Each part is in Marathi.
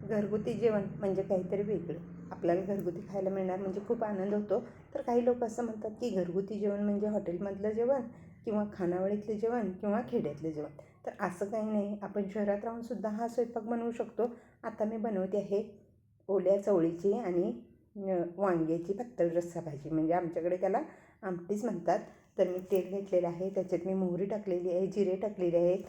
घरगुती जेवण म्हणजे काहीतरी वेगळं. आपल्याला घरगुती खायला मिळणार म्हणजे खूप आनंद होतो. तर काही लोक असं म्हणतात की घरगुती जेवण म्हणजे हॉटेलमधलं जेवण किंवा खानावळीतलं जेवण किंवा खेड्यातलं जेवण. तर असं काही नाही. आपण शहरात राहूनसुद्धा हा स्वयंपाक बनवू शकतो. आता मी बनवते आहे ओल्या चवळीची आणि वांग्याची पातळ रस्सा भाजी, म्हणजे आमच्याकडे त्याला आमटीच म्हणतात. तर मी तेल घेतलेलं आहे, त्याच्यात मी मोहरी टाकलेली आहे, जिरे टाकलेले आहेत.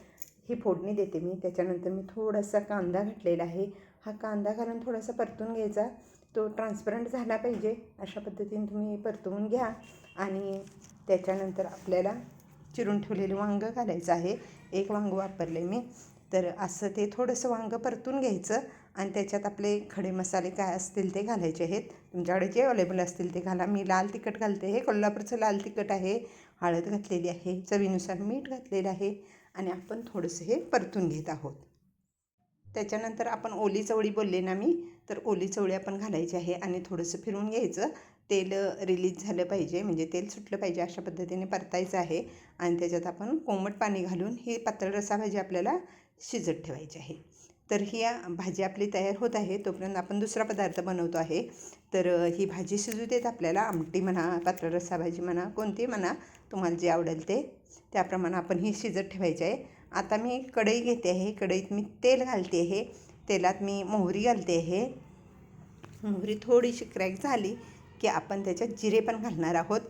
ही फोडणी देते मी. त्याच्यानंतर मी थोडासा कांदा घातलेला आहे. हा कांदा घालून थोडासा परतून घ्यायचा. तो ट्रान्सपरंट झाला पाहिजे, अशा पद्धतीने तुम्ही परतवून घ्या. आणि त्याच्यानंतर आपल्याला चिरून ठेवलेलं वांगं घालायचं आहे. एक वांगं वापरले मी. तर असं ते थोडंसं वांगं परतून घ्यायचं आणि त्याच्यात आपले खडे मसाले काय असतील ते घालायचे आहेत. तुमच्याकडे जे अवेलेबल असतील ते घाला. मी लाल तिखट घालते. हे कोल्हापूरचं लाल तिखट आहे. हळद घातलेली आहे, चवीनुसार मीठ घातलेलं आहे आणि आपण थोडंसं हे परतून घेत आहोत. त्याच्यानंतर आपण ओली चवळी बोलले ना मी, तर ओली चवळी आपण घालायची आहे आणि थोडंसं फिरवून घ्यायचं. तेल रिलीज झालं पाहिजे, म्हणजे तेल सुटलं पाहिजे, अशा पद्धतीने परतायचं आहे. आणि त्याच्यात आपण कोमट पाणी घालून ही पातळ रस्सा भाजी आपल्याला शिजत ठेवायची आहे. तर ही भाजी आपली तयार होत आहे, तोपर्यंत आपण दुसरा पदार्थ बनवतो आहे. तर ही भाजी शिजू देत आपल्याला. आमटी म्हणा, पातळ रस्सा भाजी म्हणा, कोणती म्हणा, तुम्हाला जे आवडेल ते त्याप्रमाणे आपण ही शिजत ठेवायची आहे. आता मी कढई घेते आहे. कढईत मी तेल घालते आहे. तेलात मी मोहरी घालते आहे. मोहरी थोडीशी क्रॅक झाली की आपण त्याच्यात जिरे पण घालणार आहोत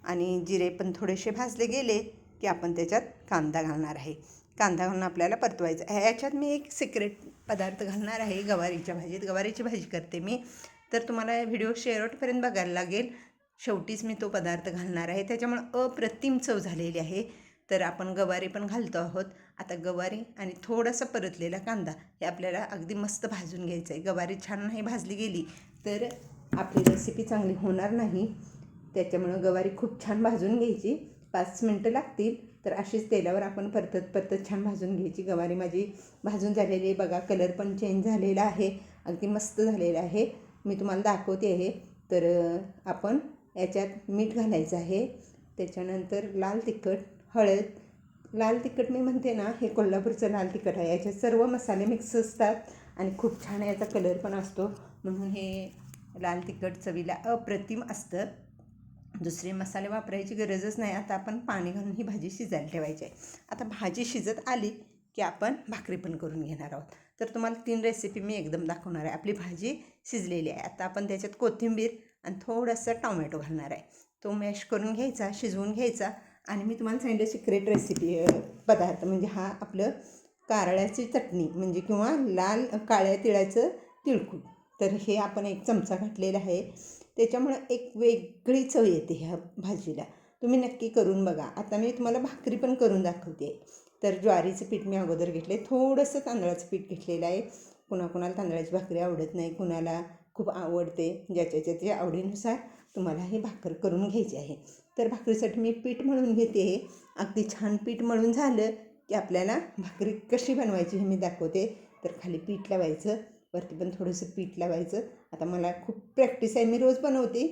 आणि जिरे पण थोडेसे भाजले गेले की आपण त्याच्यात कांदा घालणार आहे. कांदा घालून आपल्याला परतवायचं आहे. याच्यात मी एक सिक्रेट पदार्थ घालणार आहे गवारीच्या भाजीत. गवारीची भाजी करते मी, तर तुम्हाला व्हिडिओ शेवटपर्यंत बघायला लागेल. शेवटीच मी तो पदार्थ घालणार आहे, त्याच्यामुळं अप्रतिम चव झालेली आहे. तर आपण गवारी पण घालतो आहोत. आता गवारी आणि थोडासा परतलेला कांदा हे आपल्याला अगदी मस्त भाजून घ्यायचं आहे. गवारी छान नाही भाजली गेली तर आपली रेसिपी चांगली होणार नाही. त्याच्यामुळं गवारी खूप छान भाजून घ्यायची. 5 मिनटं लागतील. तर अशीच तेलावर आपण परतत छान भाजून घ्यायची. गवारी माझी भाजून झालेली आहे बघा. कलर पण चेंज झालेला आहे, अगदी मस्त झालेला आहे. मी तुम्हाला दाखवते आहे. तर आपण याच्यात मीठ घालायचं आहे. त्याच्यानंतर लाल तिखट, हळद. लाल तिखट मी म्हणते ना, हे कोल्हापूरचं लाल तिखट आहे. याच्यात सर्व मसाले मिक्स असतात आणि खूप छान याचा कलर पण असतो, म्हणून हे लाल तिखट चवीला अप्रतिम असतं. दुसरे मसाले वापरायची गरजच नाही. आता आपण पाणी घालून ही भाजी शिजायला ठेवायची आहे. आता भाजी शिजत आली की आपण भाकरी पण करून घेणार आहोत. तर तुम्हाला 3 रेसिपी मी एकदम दाखवणार आहे. आपली भाजी शिजलेली आहे. आता आपण त्याच्यात कोथिंबीर आणि थोडंसं टोमॅटो घालणार आहे. तो मॅश करून घ्यायचा, शिजवून घ्यायचा. आणि मी तुम्हाला सांगितलं सिक्रेट रेसिपी पदार्थ म्हणजे हा आपलं कारळ्याची चटणी म्हणजे किंवा लाल काळ्या तिळाचं तिळकूट. तर हे आपण 1 चमचा घातलेला आहे. त्याच्यामुळं एक वेगळी चव येते ह्या भाजीला. तुम्ही नक्की करून बघा. आता मी तुम्हाला भाकरी पण करून दाखवते. तर ज्वारीचं पीठ मी अगोदर घेतले, थोडंसं तांदळाचं पीठ घेतलेलं आहे. कुणाकुणाला तांदळाची भाकरी आवडत नाही, कुणाला खूप आवडते. ज्याच्या आवडीनुसार तुम्हाला हे भाकर करून घ्यायची आहे. तर भाकरीसाठी मी पीठ मळून घेते. अगदी छान पीठ मळून झालं की आपल्याला भाकरी कशी बनवायची हे मी दाखवते. तर खाली पीठ लावायचं, वरती पण थोडंसं पीठ लावायचं. आता मला खूप प्रॅक्टिस आहे, मी रोज बनवते,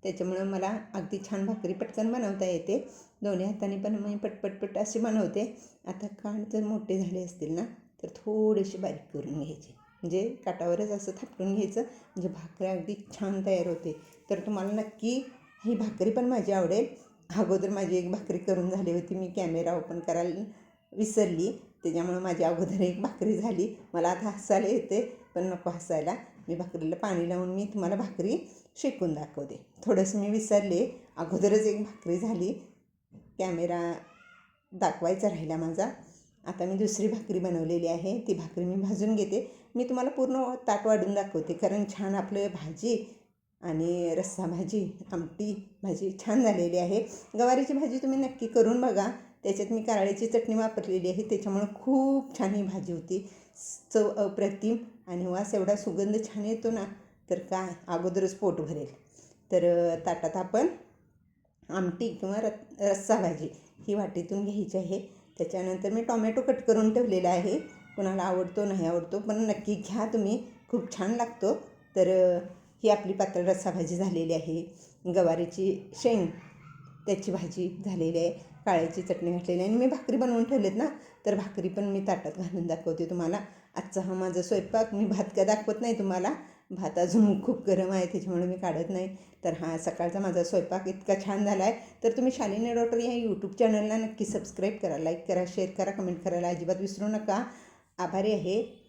त्याच्यामुळं मला अगदी छान भाकरी पटकन बनवता येते. दोन्ही हाताने पण मी पटपट अशी बनवते. आता कान जर मोठे झाले असतील ना, तर थोडेसे बारीक करून घ्यायचे, म्हणजे काटावरच असं थापटून घ्यायचं, म्हणजे भाकरी अगदी छान तयार होते. तर तुम्हाला नक्की ही भाकरी पण माझी आवडेल. अगोदर माझी एक भाकरी करून झाली होती, मी कॅमेरा ओपन करायला विसरली, त्याच्यामुळं माझी अगोदर एक भाकरी झाली. मला आता हसायला येते, पण नको हसायला. मी भाकरीला पाणी लावून मी तुम्हाला भाकरी शेकून दाखवते. थोडंसं मी विसरले, अगोदरच एक भाकरी झाली, कॅमेरा दाखवायचा राहिला माझा. आता मी दुसरी भाकरी बनवलेली आहे, ती भाकरी मी भाजून घेते. मी तुम्हाला पूर्ण ताट वाढून दाखवते, कारण छान आपलं भाजी आणि रस्सा भाजी, आमटी भाजी छान झालेली आहे. गवारीची भाजी तुम्ही नक्की करून बघा. त्याच्यात मी कारळ्याची चटणी वापरलेली आहे, त्याच्यामुळं खूप छान ही भाजी होती. चव अप्रतिम आणि वास एवढा सुगंध छान येतो ना, तर काय अगोदरच पोट भरेल. तर ताटात आपण आमटी किंवा रस्सा भाजी ही वाटीतून घ्यायची आहे. त्याच्यानंतर मी टोमॅटो कट करून ठेवलेला आहे. कोणाला आवडतो नाही आवडतो, पण नक्की घ्या तुम्ही, खूप छान लागतो. तर ही आपली पातळ रस्सा भाजी झालेली आहे. गवारीची शेंग त्याची भाजी झालेली आहे. काळ्याची चटणी घातलेली आहे आणि मी भाकरी बनवून ठेवलेत ना, तर भाकरी पण मी ताटात घालून दाखवते तुम्हाला. आजचा हा माझा स्वयंपाक. मी भात का दाखवत नाही तुम्हाला, भात अजून खूप गरम आहे त्याच्यामुळे मी काढत नाही. तर हा सकाळचा माझा स्वयंपाक इतका छान झाला आहे. तर तुम्ही शालिनी डॉक्टर या यूट्यूब चॅनलला नक्की सबस्क्राईब करा, लाईक करा, शेअर करा, कमेंट करायला अजिबात विसरू नका. आभारी आहे.